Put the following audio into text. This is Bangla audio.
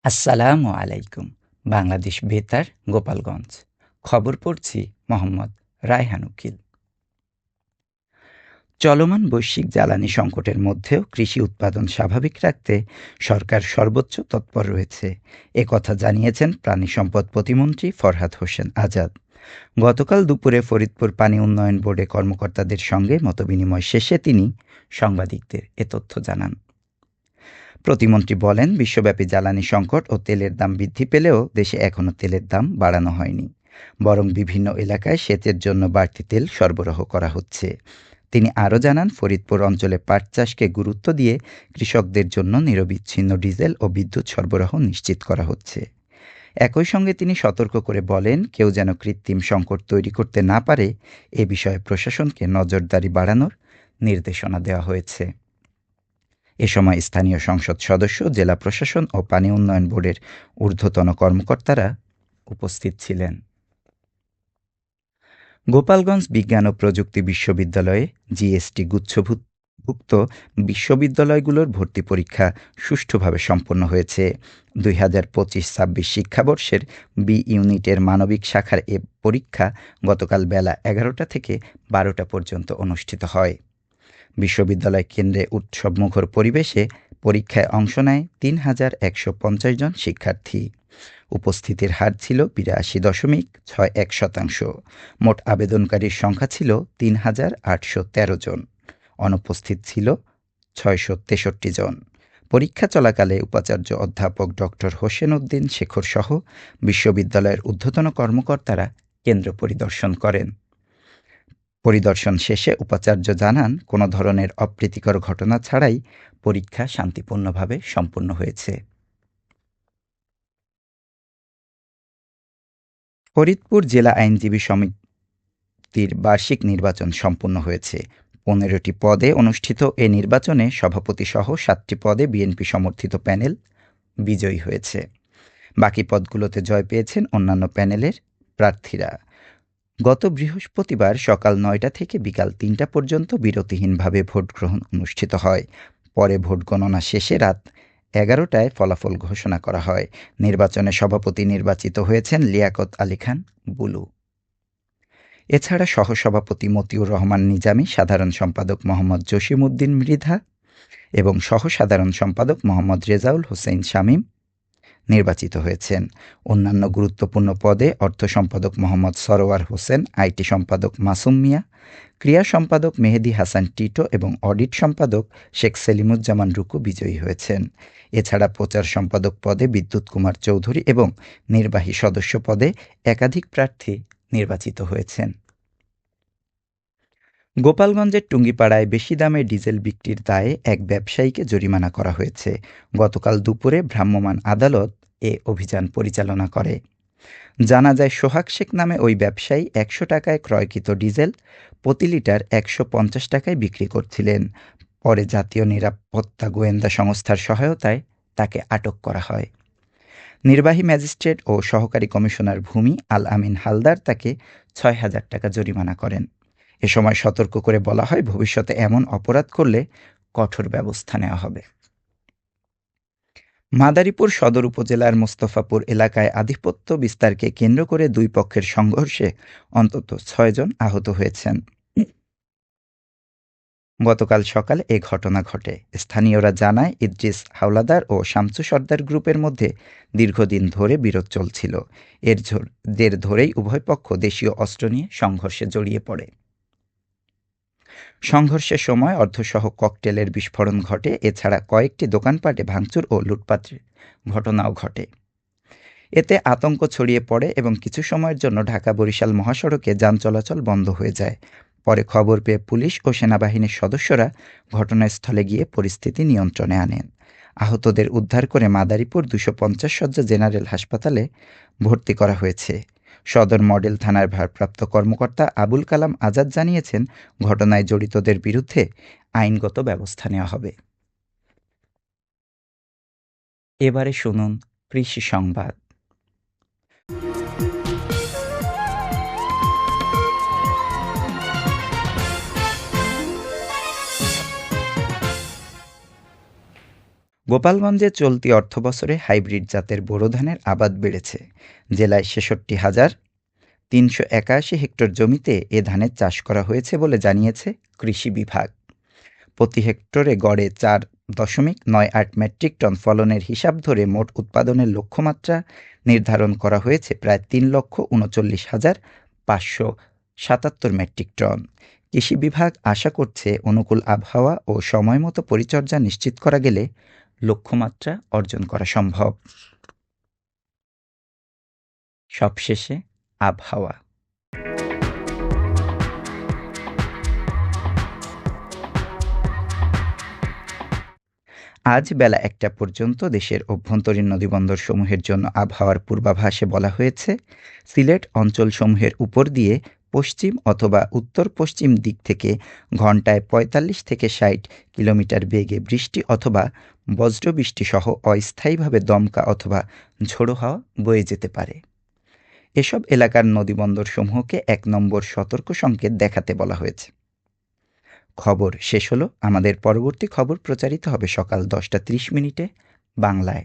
আসসালামু আলাইকুম। বাংলাদেশ বেতার, গোপালগঞ্জ। খবর পড়ছি মোহাম্মদ রায়হান উকিল। চলমান বৈশ্বিক জ্বালানি সংকটের মধ্যেও কৃষি উৎপাদন স্বাভাবিক রাখতে সরকার সর্বোচ্চ তৎপর রয়েছে, একথা জানিয়েছেন পানি সম্পদ প্রতিমন্ত্রী ফরহাদ হোসেন আজাদ। গতকাল দুপুরে ফরিদপুর পানি উন্নয়ন বোর্ডে কর্মকর্তাদের সঙ্গে মতবিনিময় শেষে তিনি সাংবাদিকদের এ তথ্য জানান। প্রতিমন্ত্রী বলেন, বিশ্বব্যাপী জ্বালানি সংকট ও তেলের দাম বৃদ্ধি পেলেও দেশে এখনও তেলের দাম বাড়ানো হয়নি, বরং বিভিন্ন এলাকায় সেচের জন্য বাড়তি তেল সরবরাহ করা হচ্ছে। তিনি আরও জানান, ফরিদপুর অঞ্চলে পাট চাষকে গুরুত্ব দিয়ে কৃষকদের জন্য নিরবিচ্ছিন্ন ডিজেল ও বিদ্যুৎ সরবরাহ নিশ্চিত করা হচ্ছে। একই সঙ্গে তিনি সতর্ক করে বলেন, কেউ যেন কৃত্রিম সংকট তৈরি করতে না পারে, এ বিষয়ে প্রশাসনকে নজরদারি বাড়ানোর নির্দেশনা দেওয়া হয়েছে। এ সময় স্থানীয় সংসদ সদস্য, জেলা প্রশাসন ও পানি উন্নয়ন বোর্ডের ঊর্ধ্বতন কর্মকর্তারা উপস্থিত ছিলেন। গোপালগঞ্জ বিজ্ঞান ও প্রযুক্তি বিশ্ববিদ্যালয়ে জিএসটি গুচ্ছভুক্ত বিশ্ববিদ্যালয়গুলোর ভর্তি পরীক্ষা সুষ্ঠুভাবে সম্পন্ন হয়েছে। 2025-26 শিক্ষাবর্ষের বি ইউনিটের মানবিক শাখার এ পরীক্ষা গতকাল বেলা 11টা থেকে 12টা পর্যন্ত অনুষ্ঠিত হয়। বিশ্ববিদ্যালয় কেন্দ্রে উৎসবমুখর পরিবেশে পরীক্ষায় অংশ নেয় ৩,১৫০ জন শিক্ষার্থী। উপস্থিতির হার ছিল ৮২.61%। মোট আবেদনকারীর সংখ্যা ছিল ৩,৮১৩ জন। অনুপস্থিত ছিল ৬৬৩ জন। পরীক্ষা চলাকালে উপাচার্য অধ্যাপক ডক্টর হোসেন উদ্দিন শেখর সহ বিশ্ববিদ্যালয়ের ঊর্ধ্বতন কর্মকর্তারা কেন্দ্র পরিদর্শন করেন। পরিদর্শন শেষে উপাচার্য জানান, কোনো ধরনের অপ্রীতিকর ঘটনা ছাড়াই পরীক্ষা শান্তিপূর্ণভাবে সম্পন্ন হয়েছে। ফরিদপুর জেলা আইনজীবী সমিতির বার্ষিক নির্বাচন সম্পন্ন হয়েছে। 15টি পদে অনুষ্ঠিত এ নির্বাচনে সভাপতিসহ 7টি পদে বিএনপি সমর্থিত প্যানেল বিজয়ী হয়েছে। বাকি পদগুলোতে জয় পেয়েছেন অন্যান্য প্যানেলের প্রার্থীরা। গত বৃহস্পতিবার সকাল 9টা থেকে বিকাল 3টা পর্যন্ত বিরতিহীনভাবে ভোট গ্রহণ অনুষ্ঠিত হয়। পরে ভোট গণনা শেষে রাত 11টায় ফলাফল ঘোষণা করা হয়। নির্বাচনে সভাপতি নির্বাচিত হয়েছেন লিয়াকত আলী খান বুলু। এছাড়া সহসভাপতি মতিউর রহমান নিজামী, সাধারণ সম্পাদক মোহাম্মদ জসিমউদ্দিন মৃধা এবং সহসাধারণ সম্পাদক মোহাম্মদ রেজাউল হোসেন শামীম নির্বাচিত হয়েছেন। অন্যান্য গুরুত্বপূর্ণ পদে অর্থ সম্পাদক মোহাম্মদ সরোয়ার হোসেন, আইটি সম্পাদক মাসুম মিয়া, ক্রিয়া সম্পাদক মেহেদি হাসান টিটো এবং অডিট সম্পাদক শেখ সেলিমুজ্জামান রুকু বিজয়ী হয়েছেন। এছাড়া প্রচার সম্পাদক পদে বিদ্যুৎ কুমার চৌধুরী এবং নির্বাহী সদস্য পদে একাধিক প্রার্থী নির্বাচিত হয়েছেন। গোপালগঞ্জের টুঙ্গিপাড়ায় বেশি দামে ডিজেল বিক্রির দায়ে এক ব্যবসায়ীকে জরিমানা করা হয়েছে। গতকাল দুপুরে ভ্রাম্যমাণ আদালত এ অভিযান পরিচালনা করে। জানা যায়, সোহাগ শেখ নামে ওই ব্যবসায়ী 100 টাকায় ক্রয়কৃত ডিজেল প্রতি লিটার 150 টাকায় বিক্রি করছিলেন। পরে জাতীয় নিরাপত্তা গোয়েন্দা সংস্থার সহায়তায় তাকে আটক করা হয়। নির্বাহী ম্যাজিস্ট্রেট ও সহকারী কমিশনার ভূমি আল আমিন হালদার তাকে ৬,০০০ টাকা জরিমানা করেন। এ সময় সতর্ক করে বলা হয়, ভবিষ্যতে এমন অপরাধ করলে কঠোর ব্যবস্থা নেওয়া হবে। মাদারীপুর সদর উপজেলার মোস্তফাপুর এলাকায় আধিপত্য বিস্তারকে কেন্দ্র করে দুই পক্ষের সংঘর্ষে অন্তত ৬ জন আহত হয়েছেন। গতকাল সকালে এ ঘটনা ঘটে। স্থানীয়রা জানায়, ইদ্রিস হাওলাদার ও শামসু সর্দার গ্রুপের মধ্যে দীর্ঘদিন ধরে বিরোধ চলছিল। এর জের ধরেই উভয় পক্ষ দেশীয় অস্ত্র নিয়ে সংঘর্ষে জড়িয়ে পড়ে। সংঘর্ষের সময় অর্ধসহ ককটেলের বিস্ফোরণ ঘটে। এছাড়া কয়েকটি দোকানপাটে ভাঙচুর ও লুটপাটের ঘটনাও ঘটে। এতে আতঙ্ক ছড়িয়ে পড়ে এবং কিছু সময়ের জন্য ঢাকা-বরিশাল মহাসড়কে যান চলাচল বন্ধ হয়ে যায়। পরে খবর পেয়ে পুলিশ ও সেনাবাহিনীর সদস্যরা ঘটনাস্থলে গিয়ে পরিস্থিতি নিয়ন্ত্রণে আনেন। আহতদের উদ্ধার করে মাদারীপুর 250 শয্যা জেনারেল হাসপাতালে ভর্তি করা হয়েছে। সদর মডেল থানার ভারপ্রাপ্ত কর্মকর্তা আবুল কালাম আজাদ জানিয়েছেন, ঘটনায় জড়িতদের বিরুদ্ধে আইনগত ব্যবস্থা নেওয়া হবে। এবারে শুনুন কৃষি সংবাদ। গোপালগঞ্জে চলতি অর্থবছরে হাইব্রিড জাতের বোরো ধানের আবাদ বেড়েছে। জেলায় ৬৬,৩৮১ হেক্টর জমিতে এ ধানের চাষ করা হয়েছে বলে জানিয়েছে কৃষি বিভাগ। প্রতি হেক্টরে গড়ে ৪.৯৮ মেট্রিক টন ফলনের হিসাব ধরে মোট উৎপাদনের লক্ষ্যমাত্রা নির্ধারণ করা হয়েছে প্রায় ৩,৩৯,৫৭৭ মেট্রিক টন। কৃষি বিভাগ আশা করছে অনুকূল আবহাওয়া ও সময়মতো পরিচর্যা নিশ্চিত করা গেলে লক্ষ্যমাত্রা অর্জন করা সম্ভব। সবশেষে আবহাওয়া। আজ বেলা ১টা পর্যন্ত দেশের অভ্যন্তরীণ নদীবন্দরসমূহের জন্য আবহাওয়ার পূর্বাভাসে বলা হয়েছে, সিলেট অঞ্চলসমূহের উপর দিয়ে পশ্চিম অথবা উত্তর-পশ্চিম দিক থেকে ঘণ্টায় ৪৫ থেকে ৬০ কিলোমিটার বেগে বৃষ্টি অথবা বজ্রবৃষ্টিসহ অস্থায়ীভাবে দমকা অথবা ঝোড়ো হাওয়া বয়ে যেতে পারে। এসব এলাকার নদীবন্দরসমূহকে ১ নম্বর সতর্ক সংকেত দেখাতে বলা হয়েছে। খবর শেষ হলো। আমাদের পরবর্তী খবর প্রচারিত হবে সকাল ১০টা ৩০ মিনিটে বাংলায়।